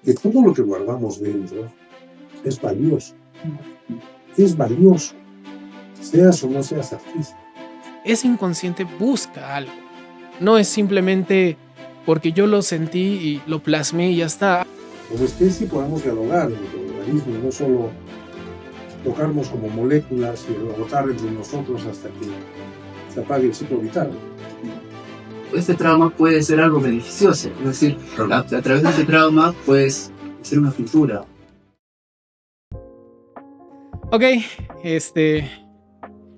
que todo lo que guardamos dentro es valioso. Es valioso, seas o no seas artista. Ese inconsciente busca algo. No es simplemente porque yo lo sentí y lo plasmé y ya está. Como especie podemos dialogar con el organismo, no solo tocarnos como moléculas y rebotar entre nosotros hasta que se apague el ciclo vital. Este trauma puede ser algo beneficioso, es decir, a través de este trauma puedes hacer una cultura. Ok,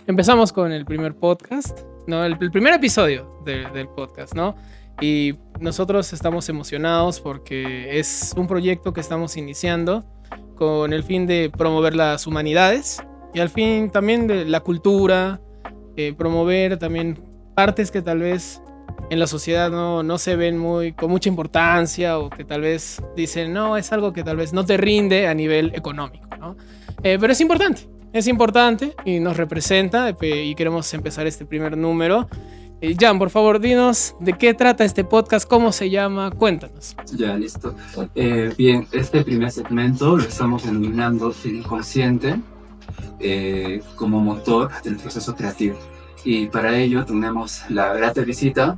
empezamos con el primer podcast, ¿no? El primer episodio del podcast, ¿no? Y nosotros estamos emocionados porque es un proyecto que estamos iniciando con el fin de promover las humanidades y al fin también de la cultura, promover también partes que tal vez en la sociedad no se ven con mucha importancia o que tal vez dicen, no, es algo que tal vez no te rinde a nivel económico, ¿no? Pero es importante y nos representa y queremos empezar este primer número. Jan, por favor, dinos de qué trata este podcast, cómo se llama, cuéntanos. Ya, listo. Bien, este primer segmento lo estamos denominando el inconsciente como motor del proceso creativo. Y para ello tenemos la grata visita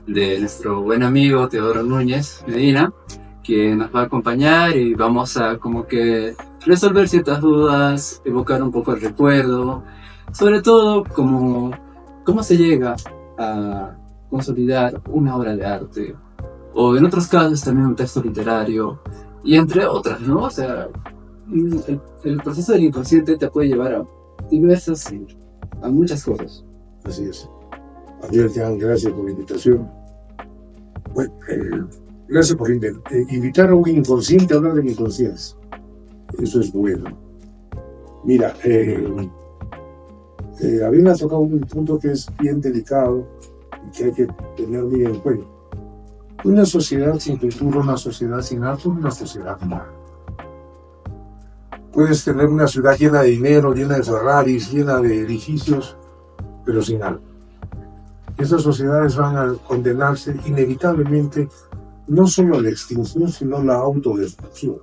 de nuestro buen amigo Teodoro Núñez Medina, que nos va a acompañar y vamos a como que resolver ciertas dudas, evocar un poco el recuerdo, sobre todo cómo se llega a consolidar una obra de arte, o en otros casos también un texto literario, y entre otras, ¿no? O sea, el proceso del inconsciente te puede llevar a muchas cosas. Así es. Adiós, Jan, gracias por la invitación. Bueno, gracias por invitar a un inconsciente a hablar de mi inconsciencia. Eso es bueno. Mira, a mí me ha tocado un punto que es bien delicado y que hay que tener muy en cuenta. Una sociedad sin cultura, una sociedad sin arte, una sociedad mala. Puedes tener una ciudad llena de dinero, llena de Ferraris, llena de edificios, pero sin arte. Esas sociedades van a condenarse inevitablemente no solo a la extinción, sino a la autodestrucción.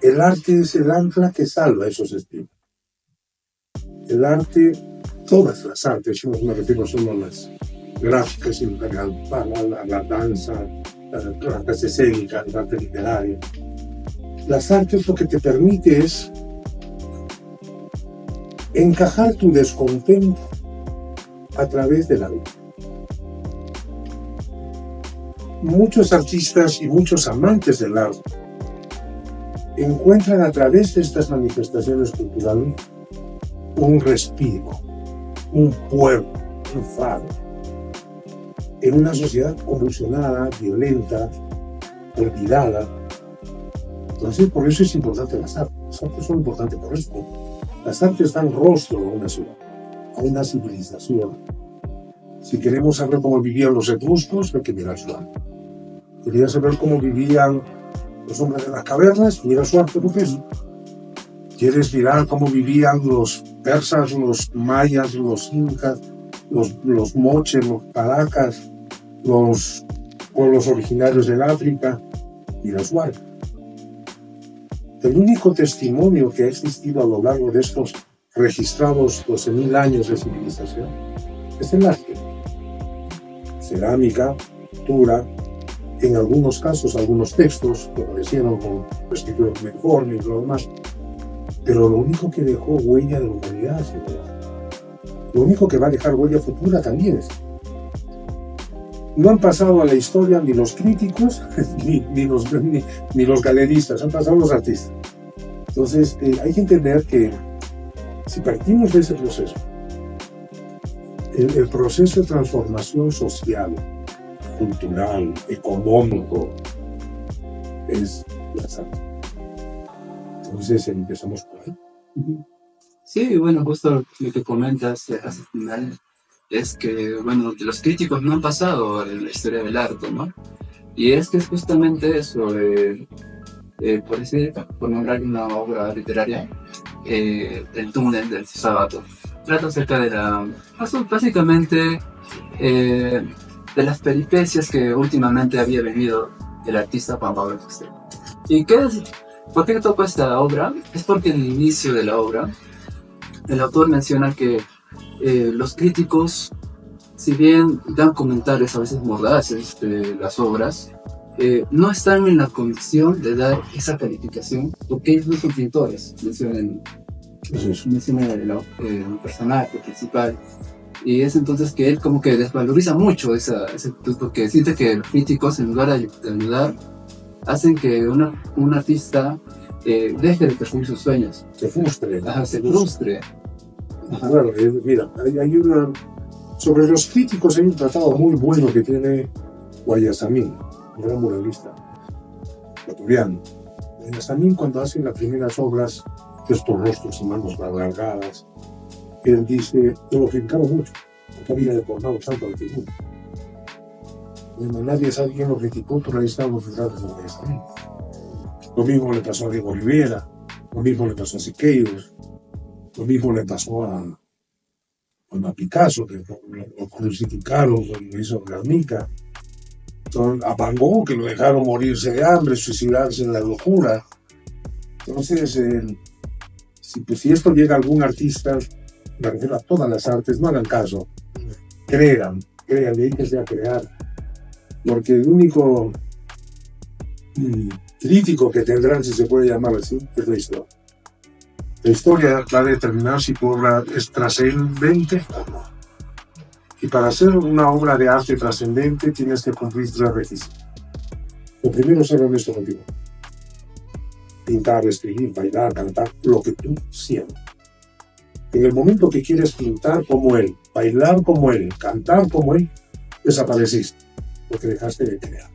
El arte es el ancla que salva esos estilos. El arte, todas las artes, no me refiero solo a las gráficas, sino a la danza, las artes escénicas, la arte literaria. Las artes lo que te permite es encajar tu descontento a través de la vida. Muchos artistas y muchos amantes del arte encuentran a través de estas manifestaciones culturales un respiro, un puerto, un faro, en una sociedad convulsionada, violenta, olvidada. Entonces, por eso es importante las artes. Las artes son importantes por eso. Las artes dan rostro a una ciudad, a una civilización. Si queremos saber cómo vivían los etruscos, hay que mirar su arte. ¿Querías saber cómo vivían los hombres de las cavernas? Mira su arte rupestre. ¿Quieres mirar cómo vivían los persas, los mayas, los incas, los moches, los paracas, los pueblos originarios del África? Mira su arte. El único testimonio que ha existido a lo largo de estos registrados 12.000 años de civilización es el arte. Cerámica, pintura, en algunos casos algunos textos que aparecieron con escritura cuneiforme y lo demás. Pero lo único que dejó huella de la humanidad es el arte. Lo único que va a dejar huella futura también es. No han pasado a la historia ni los críticos ni los galeristas, han pasado los artistas. Entonces hay que entender que si partimos de ese proceso, el proceso de transformación social, cultural, económico, es las artes. Entonces empezamos por ahí. Sí, bueno, justo lo que comentas hacia el final es que, bueno, los críticos no han pasado en la historia del arte, ¿no? Y es que es justamente eso, por nombrar una obra literaria, El túnel del sábado. Trata acerca de básicamente, de las peripecias que últimamente había venido el artista Juan Pablo Fuster. ¿Y qué es? ¿Por qué toco esta obra? Es porque en el inicio de la obra el autor menciona que los críticos, si bien dan comentarios a veces mordaces de las obras, no están en la condición de dar esa calificación porque ellos no son pintores, menciona el personaje principal. Y es entonces que él como que desvaloriza mucho esa actitud, porque siente que los críticos, en lugar de ayudar, hacen que un artista deje de perseguir sus sueños. Se frustre. Se frustre. Claro, mira, hay una... Sobre los críticos hay un tratado muy bueno que tiene Guayasamín, un gran muralista ecuatoriano. Guayasamín, cuando hace las primeras obras, estos rostros y manos alargadas, él dice, yo lo criticaba mucho, porque había deformado tanto al figura. Bueno, nadie sabe quién lo criticó, pero ahí están los retratos de Guayasamín. Lo mismo le pasó a Diego Rivera, lo mismo le pasó a Siqueiros, lo mismo le pasó a Picasso, que lo crucificaron, lo hizo Guernica. A Van Gogh, que lo dejaron morirse de hambre, suicidarse en la locura. Entonces, si esto llega a algún artista, me refiero a todas las artes, no hagan caso. Crean, dedíquense a crear. Porque el único crítico que tendrán, si se puede llamar así, es la historia. La historia va a determinar si tu obra es trascendente o no. Y para hacer una obra de arte trascendente tienes que cumplir 3 requisitos. Lo primero es ser honesto contigo. Pintar, escribir, bailar, cantar, lo que tú sientas. En el momento que quieres pintar como él, bailar como él, cantar como él, desapareciste, porque dejaste de crear.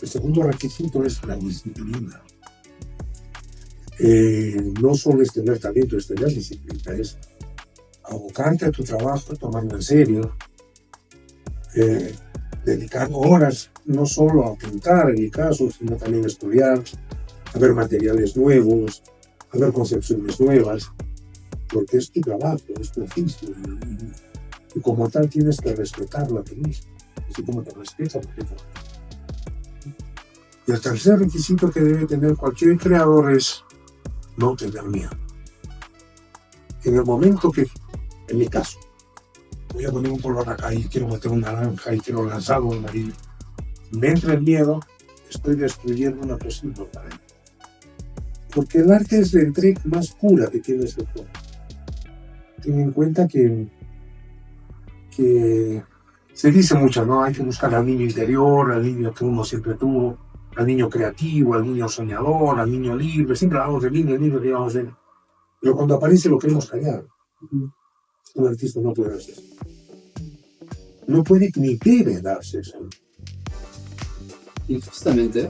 El segundo requisito es la disciplina. No solo es tener talento, es tener disciplina, es abocarte a tu trabajo, tomarlo en serio, dedicar horas no solo a pintar, en mi caso, sino también a estudiar, a ver materiales nuevos, a ver concepciones nuevas, porque es tu trabajo, es tu oficio, y como tal tienes que respetarlo a ti mismo, así como te respetas. Y el tercer requisito que debe tener cualquier creador es no tener miedo. En el momento que, en mi caso, voy a poner un color acá y quiero meter un naranja y quiero lanzar un amarillo, me entra el miedo, estoy destruyendo una posible talento. Porque el arte es la entrega más pura que tiene este juego. Ten en cuenta que se dice mucho, ¿no? Hay que buscar al niño interior, al niño que uno siempre tuvo, al niño creativo, al niño soñador, al niño libre. Siempre hablamos del niño, el niño que vamos a ver. Pero cuando aparece lo queremos callar. Un artista no puede hacer eso. No puede ni debe darse eso. Y justamente,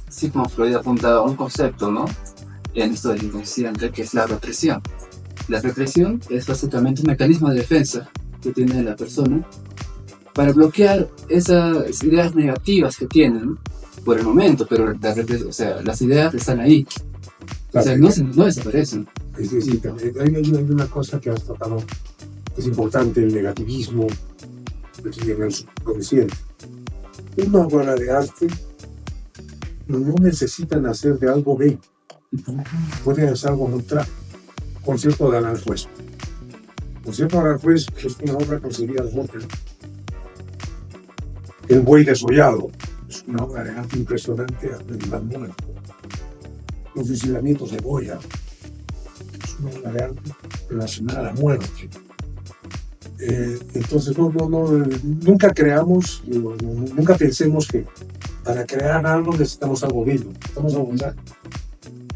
Sigmund Freud apunta a un concepto, ¿no? En esto del inconsciente, que es la represión. La represión es básicamente un mecanismo de defensa que tiene la persona para bloquear esas ideas negativas que tienen por el momento, pero las ideas están ahí. O sea, no desaparecen. Sí, hay una cosa que has tratado, es importante, el negativismo, en el subconsciente. Una obra de arte no necesitan hacer de algo bello, pueden hacer algo muy trágico. Concierto de Aranjuez. Concierto de Aranjuez es una obra concebida de muerte. El buey desollado es una obra de arte impresionante de la muerte. Los fusilamientos de Goya es una obra de arte relacionada a la muerte. Entonces nunca creamos, nunca pensemos que para crear algo necesitamos algo bello, necesitamos algo más.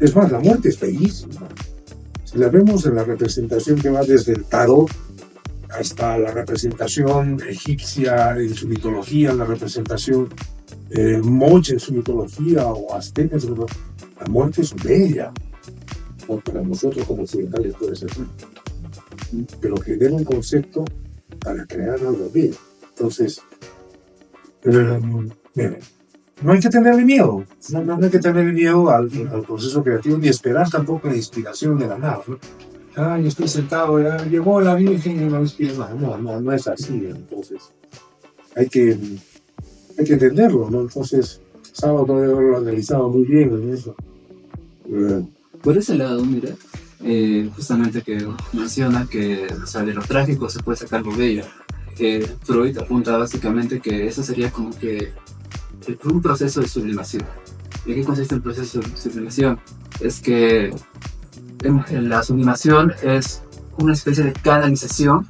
Es más, la muerte es bellísima. Si la vemos en la representación que va desde el tarot hasta la representación egipcia en su mitología, la representación moche en su mitología o azteca en su mitología, la muerte es bella. O para nosotros como occidentales puede ser así. Pero genera un concepto para crear algo bello. Entonces, miren, no hay que tenerle miedo. No hay que tenerle miedo al proceso creativo ni esperar tampoco la inspiración de la nada, ¿no? Ay, estoy sentado, ya llegó la Virgen y me inspira. No es así. Entonces, hay que hay que entenderlo, ¿no? Entonces, Sábado debe haberlo analizado muy bien en eso. Por ese lado, mira, justamente que menciona que, o sea, de lo trágico se puede sacar lo bello. Freud apunta básicamente que eso sería como que un proceso de sublimación. ¿Y en qué consiste el proceso de sublimación? Es que en la sublimación es una especie de canalización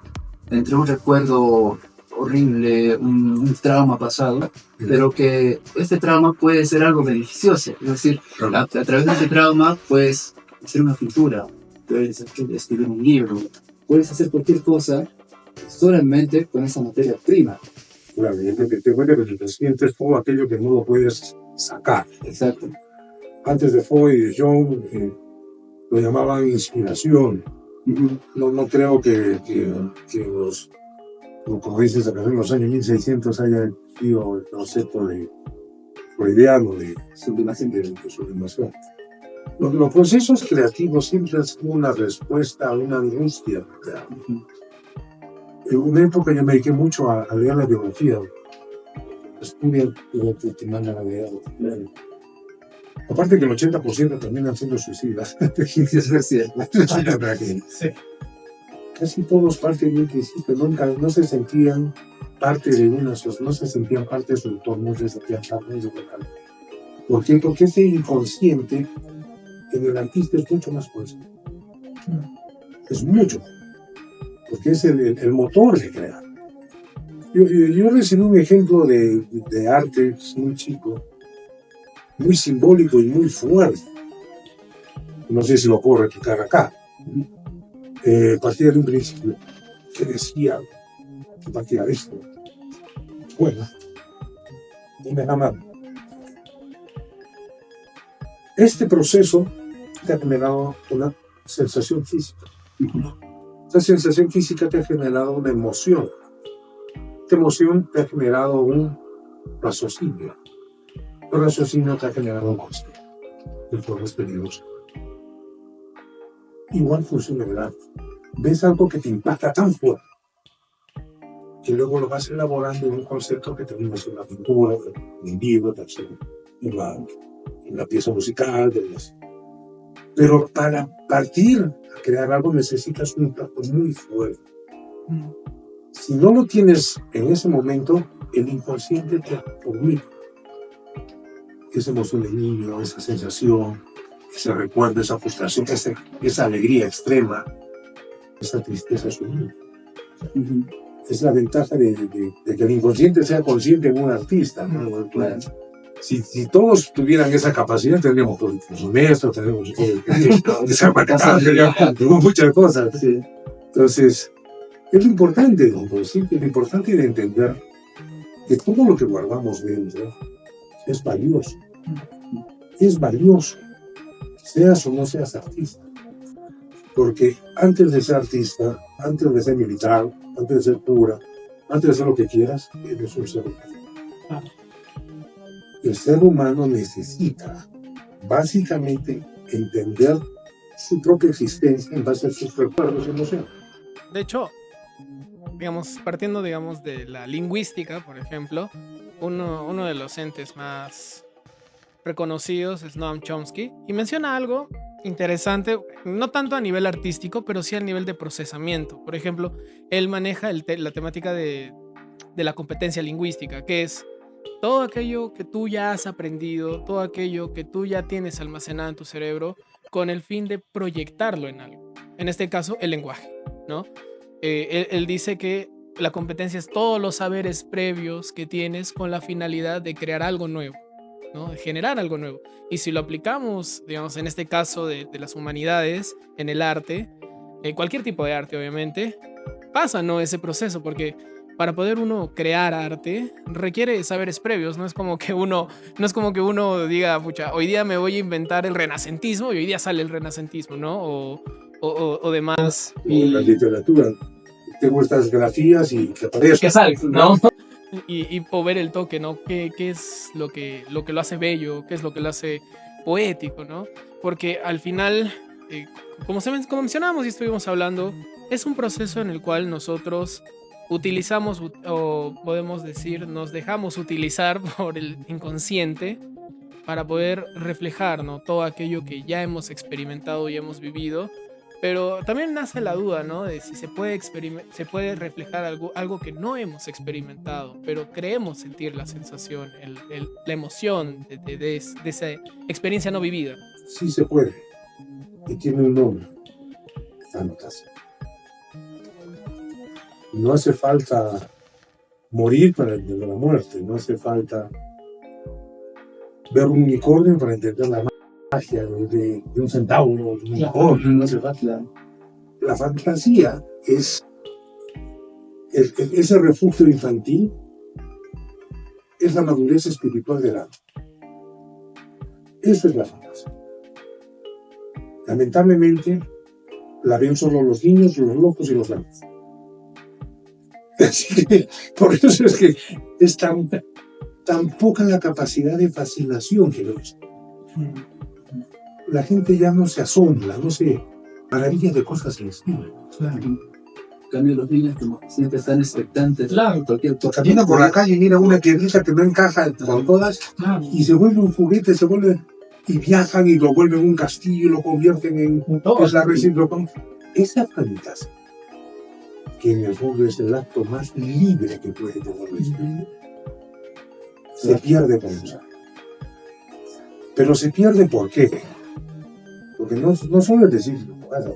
entre un recuerdo horrible, un trauma pasado, pero que este trauma puede ser algo beneficioso. Es decir, a través de este trauma puedes hacer una pintura, puedes escribir un libro, puedes hacer cualquier cosa solamente con esa materia prima. Claro, y te cuenta que te sientes todo aquello que no lo puedes sacar. Exacto. Antes de Freud y de Jung lo llamaban inspiración. No creo que los, como dices acá, en los años 1600 haya sido el concepto de freudiano de sublimación. Los procesos creativos siempre han sido una respuesta a una angustia. En una época yo me dediqué mucho a leer la biografía. Estudian y te mandan a leer. Aparte que el 80% terminan siendo suicidas. Es cierto. Sí. Casi todos parten de un principio, nunca, no se sentían parte de una sociedad, no se sentían parte de su entorno, no se sentían parte de su local. ¿Por qué? Porque ese inconsciente en el artista es mucho más consciente. Es mucho. Porque es el motor de crear. Yo recibí un ejemplo de arte muy chico, muy simbólico y muy fuerte. No sé si lo puedo replicar acá. Partía de un principio que decía que partía de esto. Bueno, dime la mano. Este proceso te ha generado una sensación física. Esa sensación física te ha generado una emoción. Esta emoción te ha generado un raciocinio. El raciocinio te ha generado un concepto. El fuego es peligroso. Igual funciona el arte. Ves algo que te impacta tan fuerte que luego lo vas elaborando en un concepto que termina en una pintura, en un libro, en la pieza musical. Pero para partir a crear algo necesitas un impacto muy fuerte. Si no lo tienes en ese momento, el inconsciente te absorbe. Esa emoción de niño, esa sensación, ese recuerdo, esa frustración, esa alegría extrema, esa tristeza sumida. Es la ventaja de que el inconsciente sea consciente en un artista, ¿no? Si todos tuvieran esa capacidad, tendríamos políticos honestos, tendríamos muchas cosas. Sí. Entonces, es lo importante, ¿no? Es lo importante de entender que todo lo que guardamos dentro es valioso. Es valioso, seas o no seas artista. Porque antes de ser artista, antes de ser militar, antes de ser cura, antes de hacer lo que quieras, eres un ser humano. El ser humano necesita básicamente entender su propia existencia en base a sus recuerdos y emociones. De hecho, partiendo de la lingüística, por ejemplo, uno de los entes más reconocidos es Noam Chomsky, y menciona algo interesante, no tanto a nivel artístico, pero sí a nivel de procesamiento. Por ejemplo, él maneja la temática de la competencia lingüística, que es todo aquello que tú ya has aprendido, todo aquello que tú ya tienes almacenado en tu cerebro, con el fin de proyectarlo en algo. En este caso, el lenguaje, ¿no? Él dice que la competencia es todos los saberes previos que tienes con la finalidad de crear algo nuevo, ¿no? De generar algo nuevo. Y si lo aplicamos, en este caso de las humanidades, en el arte, cualquier tipo de arte, obviamente, pasa, ¿no? Ese proceso, porque para poder uno crear arte requiere saberes previos. No es como que uno diga, pucha, hoy día me voy a inventar el renacentismo y hoy día sale el renacentismo, ¿no? O demás. Y la literatura. Tengo estas grafías y que aparece. Que sale, ¿no? O ver el toque, ¿no? ¿Qué es lo que lo hace bello? ¿Qué es lo que lo hace poético, ¿no? Porque al final, como mencionábamos y estuvimos hablando, es un proceso en el cual nosotros utilizamos, o podemos decir, nos dejamos utilizar por el inconsciente para poder reflejar, ¿no?, todo aquello que ya hemos experimentado y hemos vivido. Pero también nace la duda, ¿no?, de si se puede reflejar algo que no hemos experimentado, pero creemos sentir la sensación, la emoción de esa experiencia no vivida. Sí se puede. Y tiene un nombre: fantasía. No hace falta morir para entender la muerte, no hace falta ver un unicornio para entender la magia de un centauro, de un unicornio, no hace falta. La fantasía es ese refugio infantil, es la madurez espiritual del alma. Eso es la fantasía. Lamentablemente, la ven solo los niños, los locos y los blancos. Así que, por eso es que es tan poca la capacidad de fascinación que vemos. La gente ya no se asombra, no se maravilla de cosas sencillas. Claro. En cambio, los niños como siempre están expectantes. Claro. Camina por la calle y mira una piedrita que no encaja con todas, claro, y se vuelve un juguete, y viajan y lo vuelven un castillo y lo convierten en todo. Es la recíproca. Esa fantasía, que en el fondo es el acto más libre que puede tener la espíritu, se pierde con los años. Pero se pierde ¿por qué? Porque no solo es decir,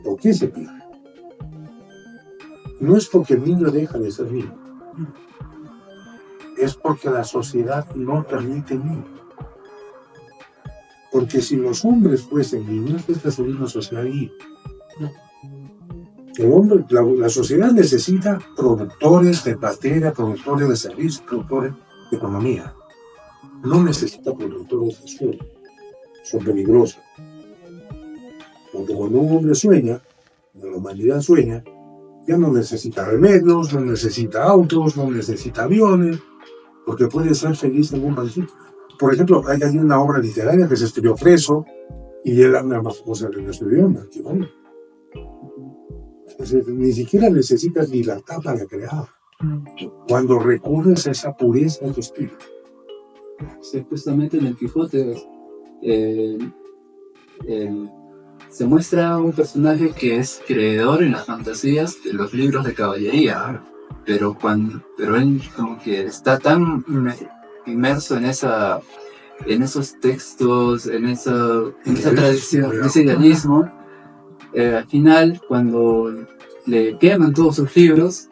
¿por qué se pierde? No es porque el niño deja de ser niño, es porque la sociedad no permite niños. Porque si los hombres fuesen niños, esta sería una sociedad libre. El hombre, la sociedad necesita productores de materia, productores de servicios, productores de economía. No necesita productores de suelo. Son peligrosos. Porque cuando un hombre sueña, cuando la humanidad sueña, ya no necesita remedios, no necesita autos, no necesita aviones, porque puede ser feliz en un banquito. Por ejemplo, hay una obra literaria que se escribió preso y él habla más cosas de nuestro idioma. ¿No? Ni siquiera necesitas libertad para crear. Cuando recurres a esa pureza de tu espíritu. Sí, justamente en el Quijote se muestra un personaje que es creedor en las fantasías de los libros de caballería, pero él como que está tan inmerso en esos textos, en esa tradición, en ese idealismo, al final cuando le queman todos sus libros,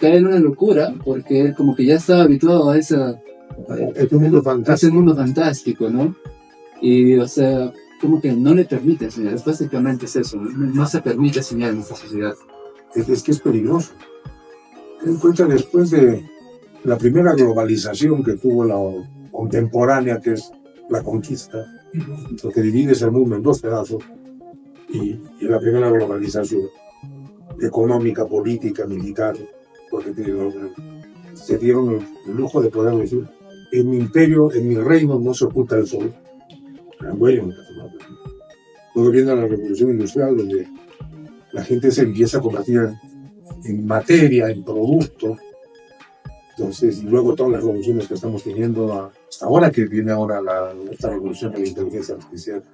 cae en una locura, porque él como que ya estaba habituado a ese mundo fantástico, ¿no? Y, o sea, como que no le permite enseñar. Básicamente es eso, no se permite enseñar en esta sociedad. Es que es peligroso. Ten en cuenta, después de la primera globalización que tuvo la contemporánea, que es la conquista, lo que divide el mundo en dos pedazos, y la primera globalización económica, política, militar, porque se dieron el lujo de poder decir: en mi imperio, en mi reino no se oculta el sol. Luego viene la revolución industrial, donde la gente se empieza a convertir en materia, en producto. Entonces, y luego todas las revoluciones que estamos teniendo hasta ahora, que viene ahora esta revolución de la inteligencia artificial,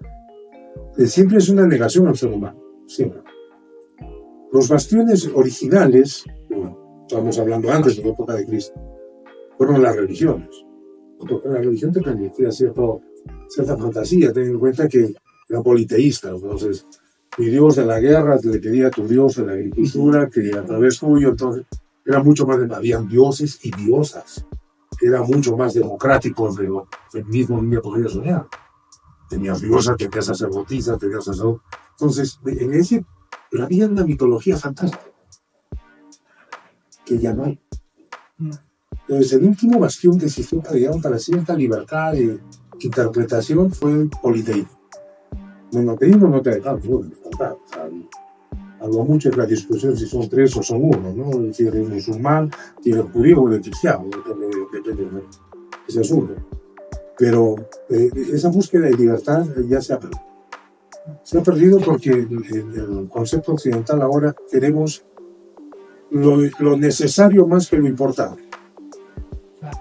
siempre es una negación al ser humano, siempre. Los bastiones originales, estábamos hablando antes de la época de Cristo, fueron las religiones. Porque la religión te permitía cierta fantasía. Ten en cuenta que era politeísta. Entonces, mi Dios de la guerra le pedía a tu Dios de la agricultura, que a través tuyo, entonces, era mucho más, habían dioses y diosas. Era mucho más democrático de lo que el mismo niño podía soñar. Tenías diosas, tenías sacerdotisas, tenías sacerdotes. Entonces, pero había una mitología fantástica que ya no hay. Entonces, el último bastión que existió para cierta libertad de interpretación fue el politeísmo. El monoteísmo no te ha dejado libertad. Algo mucho es la discusión si son tres o son uno, ¿no? Si eres musulmán, si eres judío o eres cristiano, depende de ese asunto. Pero esa búsqueda de libertad ya se ha perdido. Se ha perdido porque el concepto occidental ahora queremos lo necesario más que lo importante.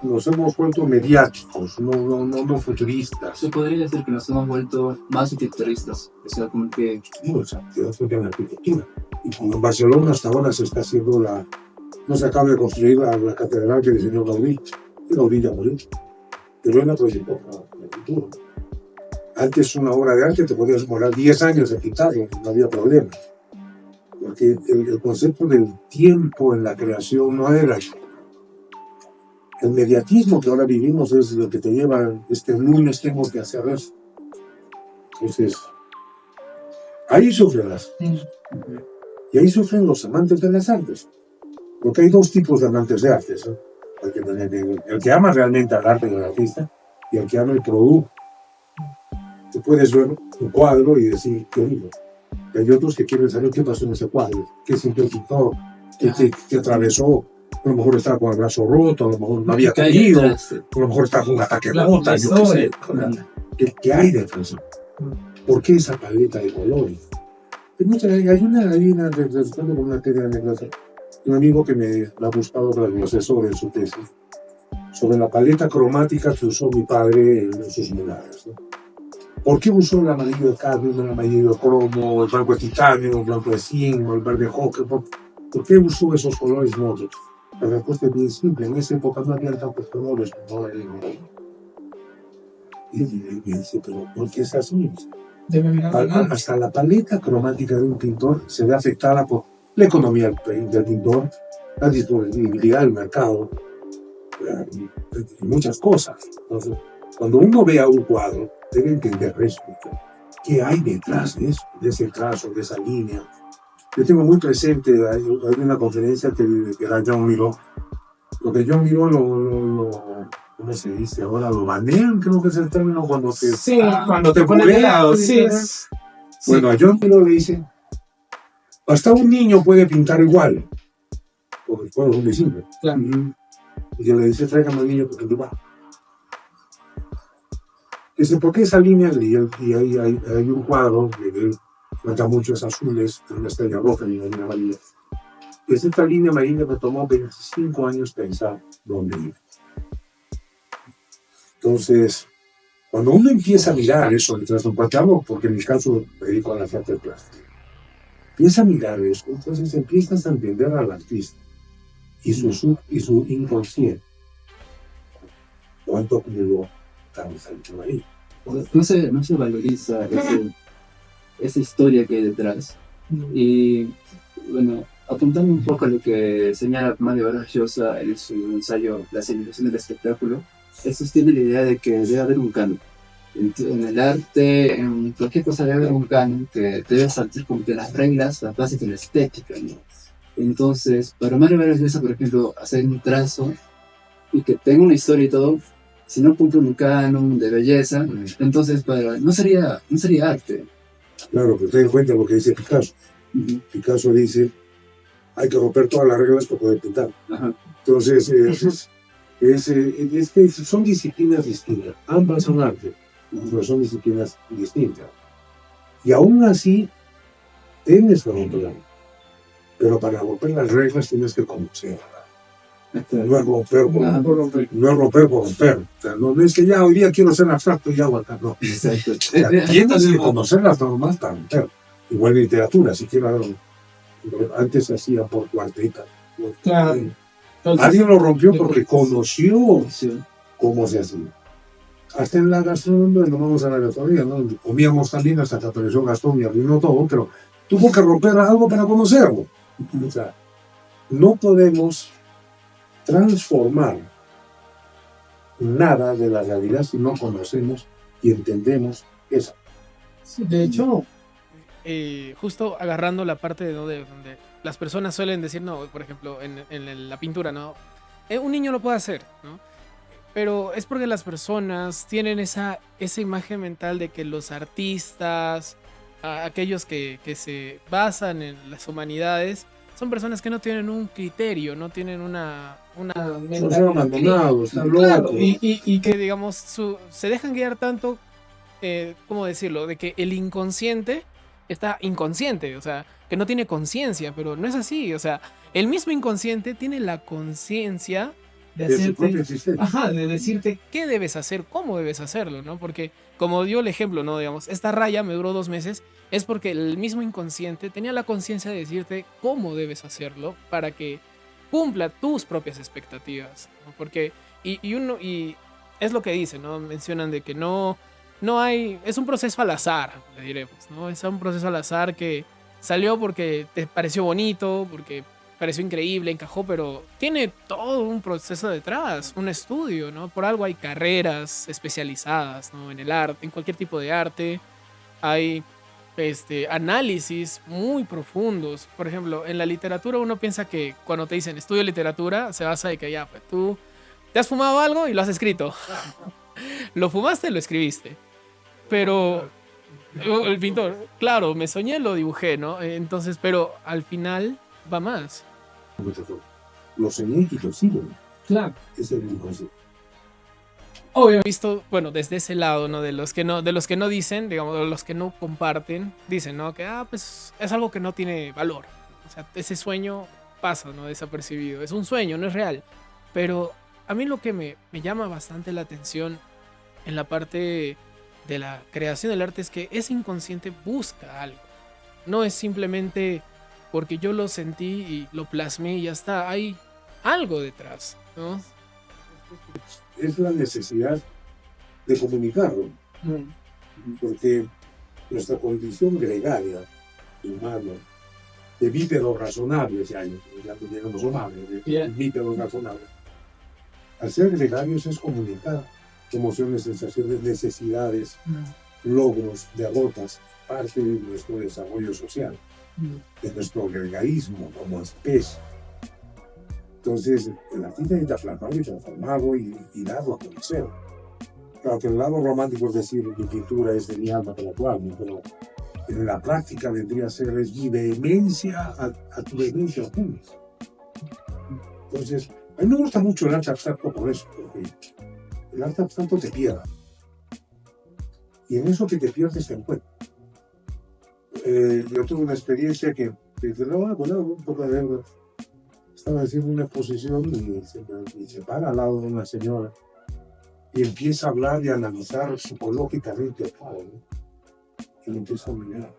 Nos hemos vuelto mediáticos, no futuristas. Se podría decir que nos hemos vuelto más utilitaristas. O sea, como que... No, o sea, te das cuenta en la arquitectura. Y como en Barcelona hasta ahora se está haciendo no se acaba de construir la catedral que diseñó Gaudí. Y Gaudí ya murió. Pero él la proyectó para el futuro. Antes una obra de arte te podías demorar 10 años en pintarlo, no había problema. Porque el concepto del tiempo en la creación no era eso. El mediatismo que ahora vivimos es lo que te lleva muy tengo que hacer eso. Entonces, ahí sufren y ahí sufren los amantes de las artes. Porque hay dos tipos de amantes de artes, ¿eh? El que ama realmente al arte del artista y el que ama el producto. Tú puedes ver un cuadro y decir, qué lindo. Y hay otros que quieren saber qué pasó en ese cuadro, qué sintió el pintor, qué atravesó. A lo mejor estaba con el brazo roto, a lo mejor no había caído, a lo mejor estaba con un ataque de gota, yo qué sé. ¿Qué hay detrás? ¿Por qué esa paleta de colores? Hay una resultando con una teoría anécdota. Un amigo que me la ha buscado para el asesor en su tesis sobre la paleta cromática que usó mi padre en sus murales, ¿no? ¿Por qué usó el amarillo de cadmio, el amarillo de cromo, el blanco de titanio, el blanco de zinc, el verde hockey? ¿Por qué usó esos colores modos? La respuesta es bien simple. En esa época no había tantos colores como ahora. Y me dice, pero ¿por qué es así? Hasta la paleta cromática de un pintor se ve afectada por la economía del pintor, la disponibilidad del mercado y muchas cosas. Entonces, cuando uno vea un cuadro, debe entender eso. ¿Qué hay detrás de eso? De ese trazo, de esa línea. Yo tengo muy presente, hay una conferencia que da John Miró. Lo que John Miró ¿cómo se dice ahora? Lo banean, creo que es el término cuando te... Sí, cuando te ponen de lado, sí. Bueno, a John Miró le dice, hasta un niño puede pintar igual. Porque el cuadro es muy simple. Claro. Y yo le dice, tráigame al niño que pinte igual. Dice, ¿por qué esa línea? Y ahí hay un cuadro que él cuenta muchos azules, una estrella roja y una línea amarilla. Pues esta línea amarilla me tomó 25 años pensar dónde ir. Entonces, cuando uno empieza a mirar eso detrás de un cuadro, porque en mi caso me dedico a las artes plásticas, empieza a mirar eso, entonces empiezas a entender al artista y su inconsciente. ¿Cuánto acumuló Carlos María? No se valoriza esa historia que hay detrás. Y bueno, apuntando un poco a lo que señala Mario Vargas Llosa en su ensayo La civilización del espectáculo, él sostiene la idea de que debe haber un canon. En el arte, en cualquier cosa debe haber un canon que debe saltar como que las reglas, las bases de la estética, ¿no? Entonces, para Mario Vargas Llosa, por ejemplo, hacer un trazo y que tenga una historia y todo, si no cumple un canon de belleza, entonces no sería arte. Claro, pero ten en cuenta lo que dice Picasso. Picasso dice, hay que romper todas las reglas para poder pintar. Ajá. Entonces, es que son disciplinas distintas. Ambas son arte, pero son disciplinas distintas. Y aún así, tienes que romperlas. Pero para romper las reglas tienes que conocerlas. No es romper por romper. O sea, no es que ya hoy día quiero ser abstracto y ya aguantar, no. Exacto. O sea, tienes que conocer las normas para romper. Igual en literatura, si quiero, antes se hacía por cuarteta. Claro. Alguien lo rompió porque conoció cómo se hacía. Hasta en la gastronomía, no vamos a la gastronomía, ¿no? Comíamos también hasta que apareció Gastón y arruinó todo, pero tuvo que romper algo para conocerlo. O sea, no podemos transformar nada de la realidad si no conocemos y entendemos eso. Sí, de hecho, justo agarrando la parte de donde las personas suelen decir, no, por ejemplo, en la pintura, ¿no? Un niño lo puede hacer, ¿no? Pero es porque las personas tienen esa imagen mental de que los artistas, aquellos que se basan en las humanidades, son personas que no tienen un criterio, no tienen una son abandonados, están locos. Y que, digamos, se dejan guiar tanto, ¿cómo decirlo? De que el inconsciente está inconsciente, o sea, que no tiene conciencia, pero no es así, o sea, el mismo inconsciente tiene la conciencia de De su hacerte, propia existencia. ajá, de decirte qué debes hacer, cómo debes hacerlo, ¿no? Porque, como dio el ejemplo, ¿no? Digamos, esta raya me duró 2 meses, es porque el mismo inconsciente tenía la conciencia de decirte cómo debes hacerlo para que cumpla tus propias expectativas, ¿no? Porque, y es lo que dicen, ¿no? Mencionan de que no hay, es un proceso al azar, le diremos, ¿no? Es un proceso al azar que salió porque te pareció bonito, porque pareció increíble, encajó, pero tiene todo un proceso detrás, un estudio, ¿no? Por algo hay carreras especializadas, ¿no? En el arte, en cualquier tipo de arte, hay análisis muy profundos. Por ejemplo, en la literatura uno piensa que cuando te dicen estudio literatura, se basa de que ya, pues tú te has fumado algo y lo has escrito. Lo fumaste, lo escribiste. Pero el pintor, claro, me soñé, lo dibujé, ¿no? Entonces, pero al final va más. Lo soñé y lo sigo. Claro. Es el inconsciente. Obviamente, visto, bueno, desde ese lado, ¿no? De los que no dicen, digamos, de los que no comparten, dicen, ¿no? Que, pues es algo que no tiene valor. O sea, ese sueño pasa, ¿no? Desapercibido. Es un sueño, no es real. Pero a mí lo que me llama bastante la atención en la parte de la creación del arte es que ese inconsciente busca algo. No es simplemente porque yo lo sentí y lo plasmé y ya está. Hay algo detrás, ¿no? Es la necesidad de comunicarlo. Porque nuestra condición gregaria, humana, de bípedos razonables, ya no digamos humanos, de bípedos razonables, al ser gregarios es comunicar emociones, sensaciones, necesidades, logros, derrotas, parte de nuestro desarrollo social, de nuestro gregarismo como especie. Entonces, el artista necesita plasmarlo y transformarlo y darlo a conocer. Claro que el lado romántico es decir mi pintura es de mi alma para tu alma, pero en la práctica vendría a ser es mi vehemencia a tu vehemencia juntos. Entonces, a mí me gusta mucho el arte abstracto por eso, porque el arte abstracto te pierde. Y en eso que te pierdes te encuentras. Yo tuve una experiencia que te lo voy a poner un poco de deuda. Estaba haciendo una exposición y se para al lado de una señora y empieza a hablar y a analizar psicológicamente el cuadro, ¿no? Y lo empieza a mirar.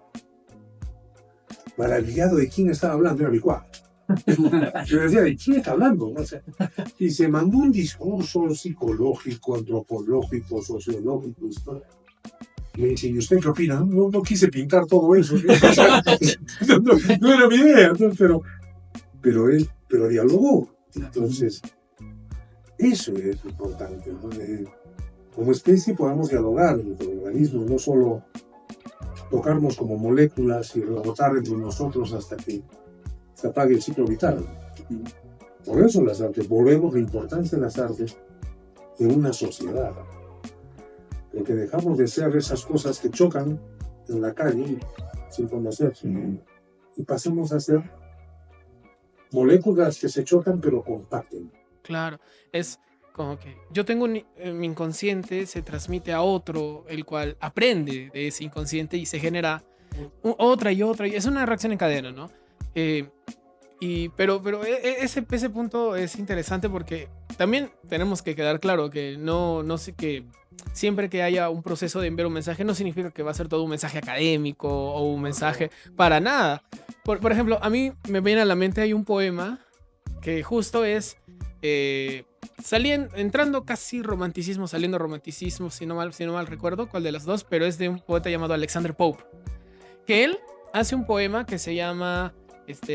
Maravillado de quién estaba hablando, era mi cuadro. Yo decía, ¿de quién está hablando? O sea, y se mandó un discurso psicológico, antropológico, sociológico, histórico. Y me dice, ¿y usted qué opina? No quise pintar todo eso. No era mi idea, pero dialogó. Entonces, eso es importante, ¿no? Como especie podemos dialogar en nuestro organismo, no solo tocarnos como moléculas y rebotar entre nosotros hasta que se apague el ciclo vital. Por eso las artes, volvemos la importancia de las artes en una sociedad. Porque dejamos de ser esas cosas que chocan en la calle sin conocerse. Y pasemos a ser moléculas que se chocan pero comparten. Claro, es como que yo tengo mi inconsciente, se transmite a otro, el cual aprende de ese inconsciente y se genera otra y otra. Y es una reacción en cadena, ¿no? Pero ese punto es interesante porque también tenemos que quedar claro que no sé que siempre que haya un proceso de enviar un mensaje no significa que va a ser todo un mensaje académico o un mensaje para nada. Por ejemplo, a mí me viene a la mente hay un poema que justo es entrando casi romanticismo, saliendo romanticismo, si no mal recuerdo cuál de las dos, pero es de un poeta llamado Alexander Pope, que él hace un poema que se llama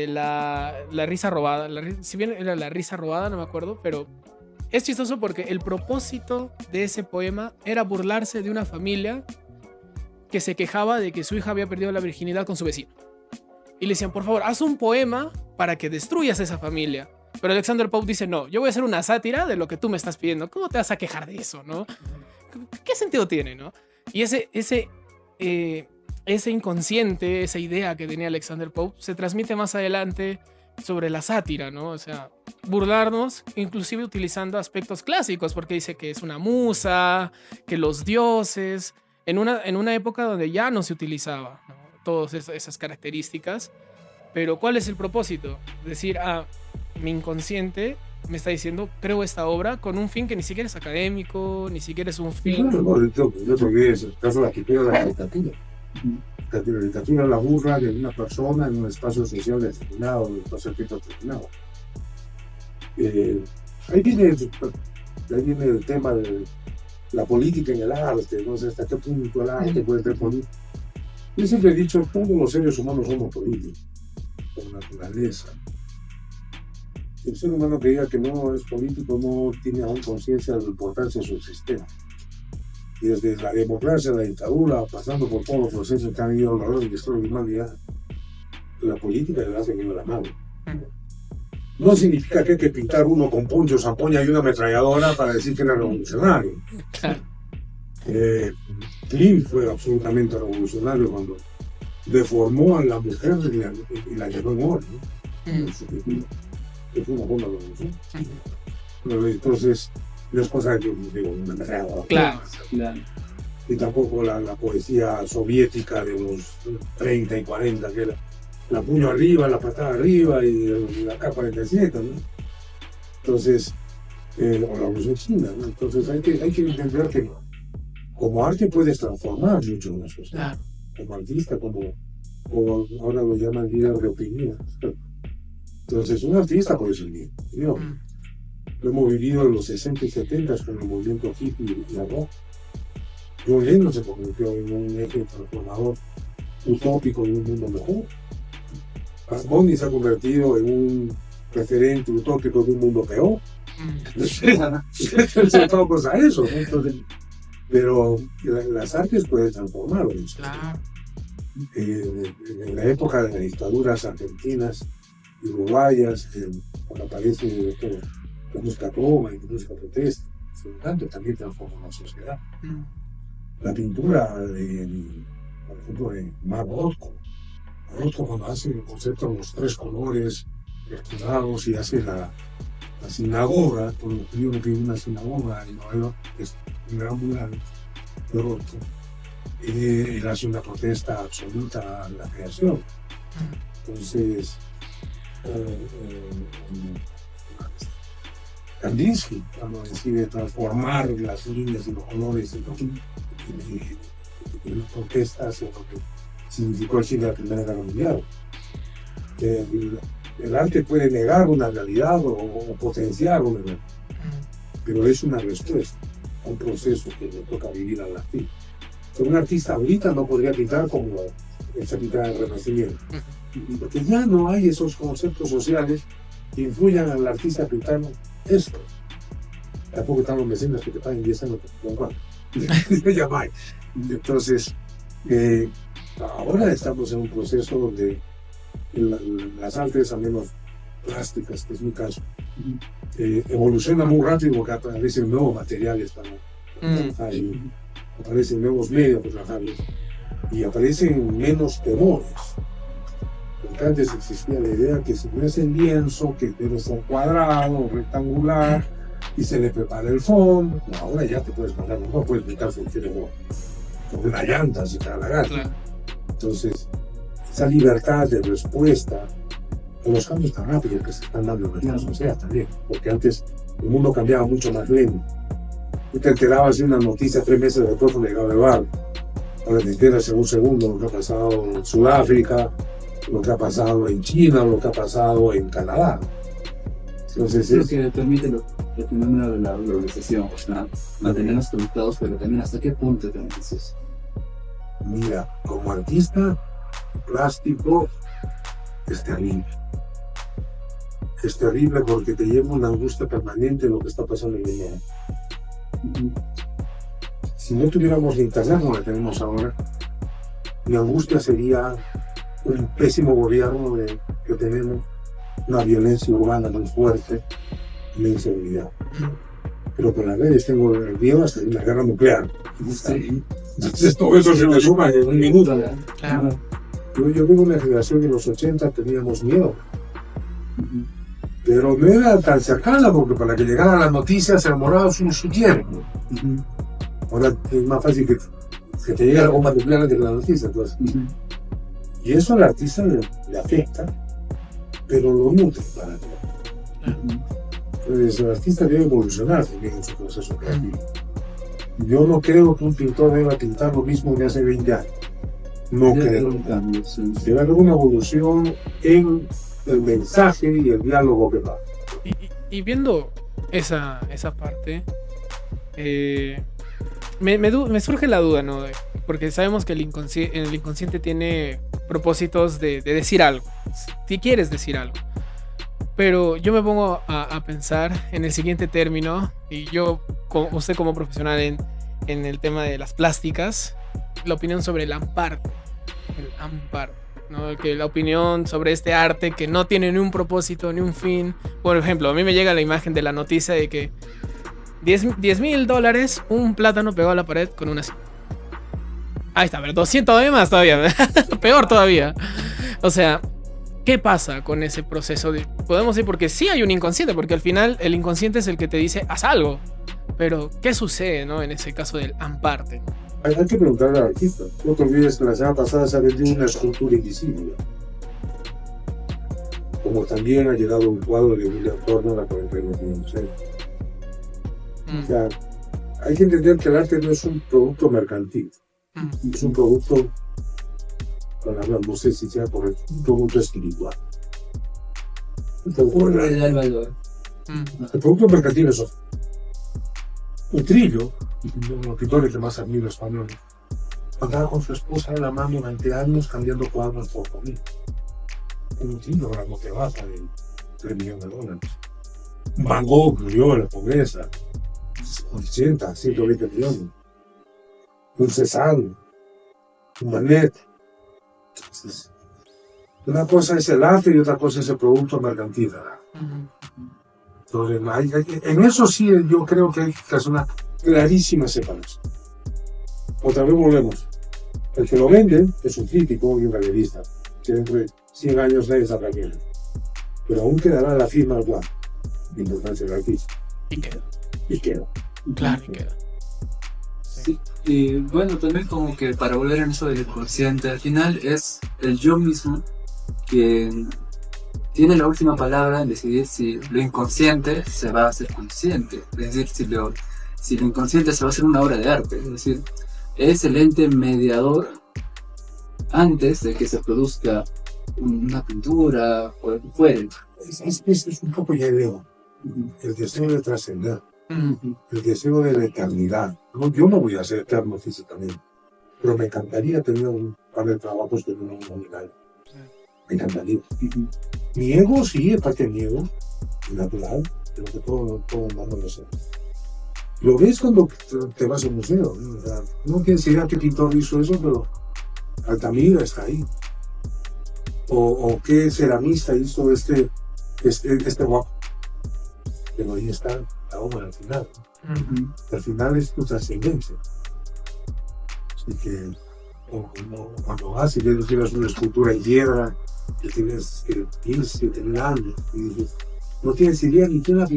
la risa robada. Si bien era la risa robada, no me acuerdo, pero es chistoso porque el propósito de ese poema era burlarse de una familia que se quejaba de que su hija había perdido la virginidad con su vecino. Y le decían, por favor, haz un poema para que destruyas esa familia. Pero Alexander Pope dice, no, yo voy a hacer una sátira de lo que tú me estás pidiendo. ¿Cómo te vas a quejar de eso, no? ¿Qué sentido tiene, no? Y ese inconsciente, esa idea que tenía Alexander Pope, se transmite más adelante sobre la sátira, ¿no? O sea, burlarnos, inclusive utilizando aspectos clásicos, porque dice que es una musa, que los dioses, en una época donde ya no se utilizaba, ¿no? todas esas características, pero ¿cuál es el propósito? Decir, mi inconsciente me está diciendo, creo esta obra con un fin que ni siquiera es académico, ni siquiera es un fin. No, yo creo que es el caso de la escritura de la literatura. La literatura la burla de una persona en un espacio social determinado, en un espacio determinado. Ahí viene el tema de la política en el arte, no sé hasta qué punto el arte puede ser político. Yo siempre he dicho, todos los seres humanos somos políticos, por naturaleza. El ser humano que diga que no es político no tiene aún conciencia de la importancia de su sistema. Y desde la democracia, la dictadura, pasando por todos los procesos que han ido a lo largo de la historia de la humanidad, la política le ha seguido la mano. No significa que hay que pintar uno con poncho, zampoña y una ametralladora para decir que era revolucionario. Klimt fue absolutamente revolucionario cuando deformó a la mujer y la llevó en oro, ¿no? Que fue una buena revolución. Entonces, no es cosa que digo, una ametralladora. Claro. Y tampoco la poesía soviética de los 30 y 40, que era la puño arriba, la patada arriba y la K-47, ¿no? Entonces, o la Revolución China, ¿no? Entonces hay que entender que como arte puedes transformar mucho una sociedad. Como artista, como ahora lo llaman líder de opinión. Entonces, un artista puede ser líder. Lo hemos vivido en los 60 y 70 con el movimiento hippie y el rock. John Lennon se convirtió en un eje transformador utópico de un mundo mejor. Bad Bunny se ha convertido en un referente utópico de un mundo peor. Se todos a eso, ¿no? Entonces, pero las artes pueden transformarlo. Claro. En la época de las dictaduras argentinas y uruguayas, cuando aparece la música trova y la música protesta, tanto también transforma la sociedad. La pintura, por ejemplo, de Mark Rothko, cuando hace el concepto de los tres colores estudiados y hace la sinagoga, por lo que yo no pido una sinagoga en Nueva York, que es un gran mural de Rothko, él hace una protesta absoluta a la creación. Entonces, Kandinsky, cuando decide transformar las líneas y los colores y las protestas en lo que significó el fin de la Primera Guerra Mundial. El arte puede negar una realidad o potenciar una realidad, pero es una respuesta a un proceso que le toca vivir al artista. Pero un artista ahorita no podría pintar como esa pintada del Renacimiento, porque ya no hay esos conceptos sociales que influyan al artista a pintar esto. Tampoco están los mecenas que te pagan 10 años con 4. Ya no hay. Entonces, ahora estamos en un proceso donde las artes, al menos plásticas, que es mi caso, evolucionan muy rápido porque aparecen nuevos materiales para aparecen nuevos medios para trabajarlos y aparecen menos temores. Porque antes existía la idea que si no es en lienzo, que debe ser cuadrado o rectangular y se le prepara el fondo. No, ahora ya te puedes mandar, no puedes pintar con una llanta si te da la gana. Claro. Entonces, esa libertad de respuesta a los cambios tan rápidos que se están dando en nuestra sociedad también, porque antes el mundo cambiaba mucho más lento. Tú te enterabas de una noticia 3 meses después de llegado de bar. Ahora te enteras en un segundo lo que ha pasado en Sudáfrica, lo que ha pasado en China, lo que ha pasado en Canadá. Entonces, es lo que permite el fenómeno de la globalización, o sea, mantenernos conectados, pero también hasta qué punto también es eso. Mira, como artista plástico es terrible. Es terrible porque te lleva una angustia permanente de lo que está pasando en el mundo. Si no tuviéramos la internet como la tenemos ahora, mi angustia sería un pésimo gobierno que tenemos, una violencia urbana muy fuerte y la inseguridad. Pero con las redes tengo el miedo hasta de una guerra nuclear. Sí. Entonces todo eso se me suma en un minuto. Claro. Yo vengo de una generación que en los 80 teníamos miedo. Pero no era tan cercana porque para que llegara la noticia se demoraba su tiempo. Ahora es más fácil que te llegue la bomba nuclear antes que la noticia. Entonces. Y eso al artista le afecta, pero lo nutre para él. Entonces el artista debe evolucionar también en su proceso creativo. Yo no creo que un pintor deba pintar lo mismo que hace 20 años. No creo. Debe haber una evolución en el mensaje y el diálogo que va. Y viendo esa parte, me surge la duda, ¿no? Porque sabemos que el inconsciente tiene propósitos de decir algo. Si quieres decir algo. Pero yo me pongo a pensar en el siguiente término, y usted como profesional en el tema de las plásticas, la opinión sobre el amparte, ¿no? Que la opinión sobre este arte que no tiene ni un propósito ni un fin. Por ejemplo, a mí me llega la imagen de la noticia de que $10,000, un plátano pegado a la pared con una... Ahí está, pero 200 todavía más todavía, peor todavía. O sea, ¿qué pasa con ese proceso? Podemos decir, porque sí hay un inconsciente, porque al final el inconsciente es el que te dice, haz algo. Pero, ¿qué sucede, no, en ese caso del amparte? Hay que preguntarle al artista. No te olvides que la semana pasada se ha vendido una escultura invisible. Como también ha llegado un cuadro de William Turner a 42 millones de euros. O sea, hay que entender que el arte no es un producto mercantil. Es un producto, no sé si sea correcto, un producto espiritual. El producto mercantil es otro. Un Trillo, uno de los pintores que más admiro españoles, andaba con su esposa en la mano durante años cambiando cuadros por comida. Un Trillo era lo que baja de $3 millones. Van Gogh murió en la pobreza, 80, 120 millones. Un Cézanne, un Manet. Entonces, una cosa es el arte y otra cosa es el producto mercantil. Entonces, en eso sí yo creo que hay que hacer una clarísima separación. Otra vez volvemos. El que lo vende es un crítico y un galerista, que dentro de 100 años nadie sabrá quién es. Pero aún quedará la firma al cual, la importancia del artista. Y queda. Claro, y queda. Sí. Y bueno, también como que para volver en eso del inconsciente, al final es el yo mismo quien tiene la última palabra en decidir si lo inconsciente se va a hacer consciente, es decir, si lo inconsciente se va a hacer una obra de arte, es decir, es el ente mediador antes de que se produzca una pintura o lo que fuere. Es un poco ya el ego, el deseo de trascender, el deseo de la eternidad. Yo no voy a ser eterno físicamente, pero me encantaría tener un par de trabajos que no nominal. Me encantaría. Mi ego, sí, es parte de mi ego, natural, pero que todo humano lo sé. Lo ves cuando te vas a un museo, ¿no? O sea, no tienes idea qué pintor hizo eso, pero Altamira está ahí. O qué ceramista hizo este guapo. Pero ahí está la obra al final. Al final es tu trascendencia. Así que cuando vas y tienes una escultura en piedra, que tienes 15, tener años, y dices, no tienes idea ni quién la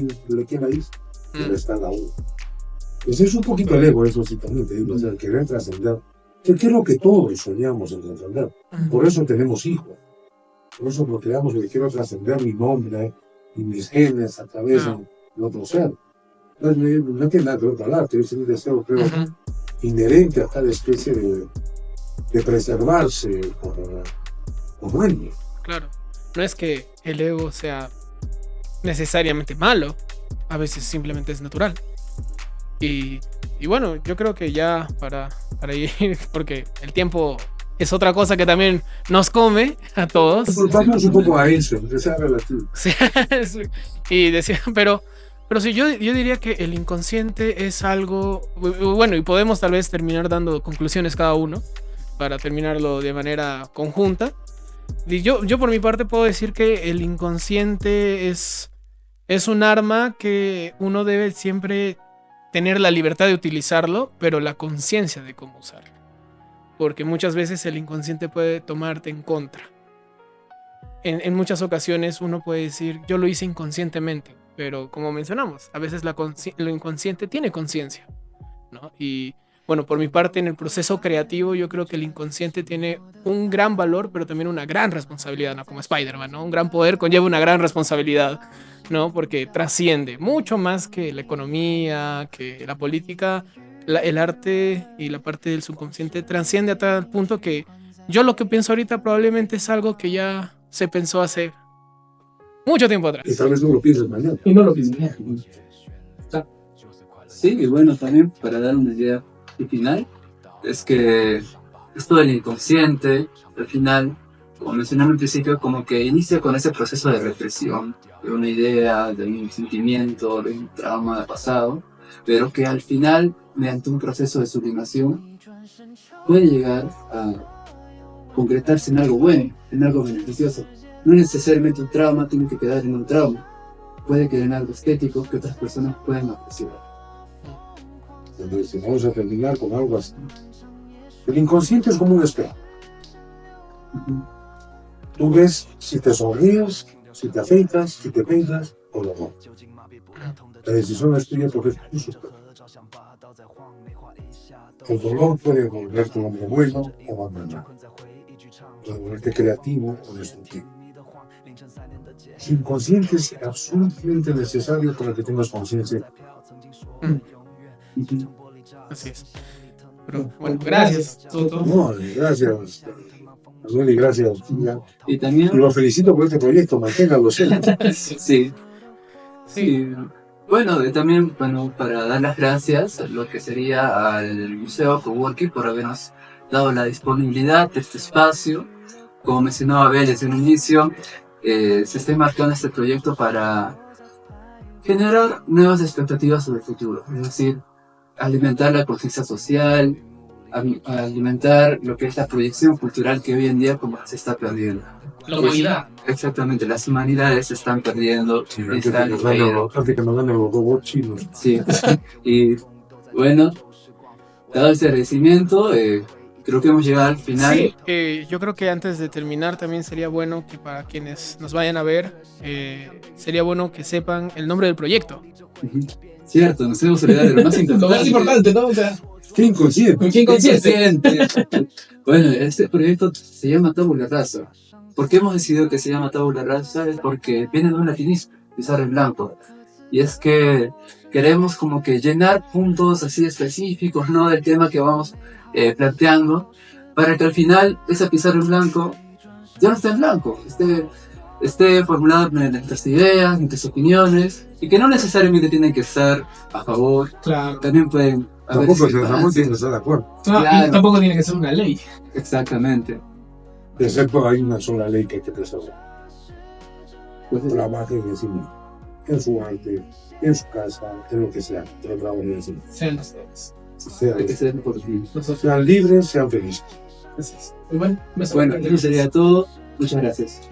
hizo, pero está la obra. Pues es un poquito el ego, eso sí también te digo, o sea, el querer trascender, que es lo que todos soñamos en trascender. Por eso tenemos hijos, por eso procreamos, porque quiero trascender mi nombre y mis genes a través de otro ser. No tiene nada que ver con el arte, es un deseo, creo, inherente a cada especie de preservarse como él. Claro, no es que el ego sea necesariamente malo, a veces simplemente es natural. Y bueno, yo creo que ya para ir, porque el tiempo es otra cosa que también nos come a todos. Vamos un poco a eso, que sea relativo. Y decía, pero sí, yo diría que el inconsciente es algo, bueno, y podemos tal vez terminar dando conclusiones cada uno, para terminarlo de manera conjunta. Y yo por mi parte puedo decir que el inconsciente es un arma que uno debe siempre tener la libertad de utilizarlo, pero la conciencia de cómo usarlo. Porque muchas veces el inconsciente puede tomarte en contra. En muchas ocasiones uno puede decir, yo lo hice inconscientemente, pero como mencionamos, a veces lo inconsciente tiene conciencia, ¿no? Y bueno, por mi parte, en el proceso creativo, yo creo que el inconsciente tiene un gran valor, pero también una gran responsabilidad, ¿no? Como Spider-Man, ¿no? Un gran poder conlleva una gran responsabilidad, ¿no? Porque trasciende mucho más que la economía, que la política, el arte y la parte del subconsciente trasciende a tal punto que yo lo que pienso ahorita probablemente es algo que ya se pensó hace mucho tiempo atrás. Y tal vez no lo pienses mañana. Y no lo pienses. Sí, y bueno, también para dar una idea final, es que esto del inconsciente, al final, como mencionamos al principio, como que inicia con ese proceso de represión, de una idea, de un sentimiento, de un trauma del pasado, pero que al final, mediante un proceso de sublimación, puede llegar a concretarse en algo bueno, en algo beneficioso. No necesariamente un trauma tiene que quedar en un trauma, puede quedar en algo estético que otras personas pueden apreciar. Entonces, vamos a terminar con algo así. El inconsciente es como un espejo. Tú ves si te sonríes, si te afeitas, si te peinas o no. La decisión es tuya porque es tu superpoder. El dolor puede volverte un hombre bueno o abandonado. Puede volverte creativo o destructivo. Su inconsciente es absolutamente necesario para que tengas conciencia. Así es. Pero, bueno, gracias, Toto. No, gracias. Manuel, y gracias. Y también... Y lo felicito por este proyecto, manténgalo. Sí. Bueno, también para dar las gracias a lo que sería al Museo Coworking por habernos dado la disponibilidad de este espacio. Como mencionaba Abel desde un inicio, se está marcando este proyecto para generar nuevas expectativas sobre el futuro. Es decir, alimentar la conciencia social, alimentar lo que es la proyección cultural que hoy en día como se está perdiendo. La humanidad. Exactamente, las humanidades se están perdiendo. Sí, antes que nos ganen los robots chinos. Sí, y bueno, dado este agradecimiento, creo que hemos llegado al final. Sí, yo creo que antes de terminar también sería bueno que para quienes nos vayan a ver, sería bueno que sepan el nombre del proyecto. Cierto, nos hemos olvidado de lo más Lo más importante, ¿no? O sea, ¡Qué inconsciente! ¿qué inconsciente? Bueno, este proyecto se llama Tabula Rasa. ¿Por qué hemos decidido que se llama Tabula Rasa? Es porque viene de un latinismo, pizarra en blanco. Y es que queremos como que llenar puntos así específicos, ¿no? Del tema que vamos planteando, para que al final esa pizarra en blanco ya no esté en blanco, esté formulada mediante nuestras ideas, nuestras opiniones, y que no necesariamente tienen que estar a favor, Claro. también pueden haber Tampoco discrepancias. tienen que estar de acuerdo. Claro. Y tampoco tiene que ser una ley. Exactamente. Excepto hay una sola ley que hay que preservar. Pues, Trabajen en sí mismo, en su arte, en su casa, en lo que sea. Pero trabajen en sí mismo. Sean ustedes. hay que ser por ti. Sean libres, sean felices. Así es. Y bueno, Bueno, eso sería todo. Muchas gracias.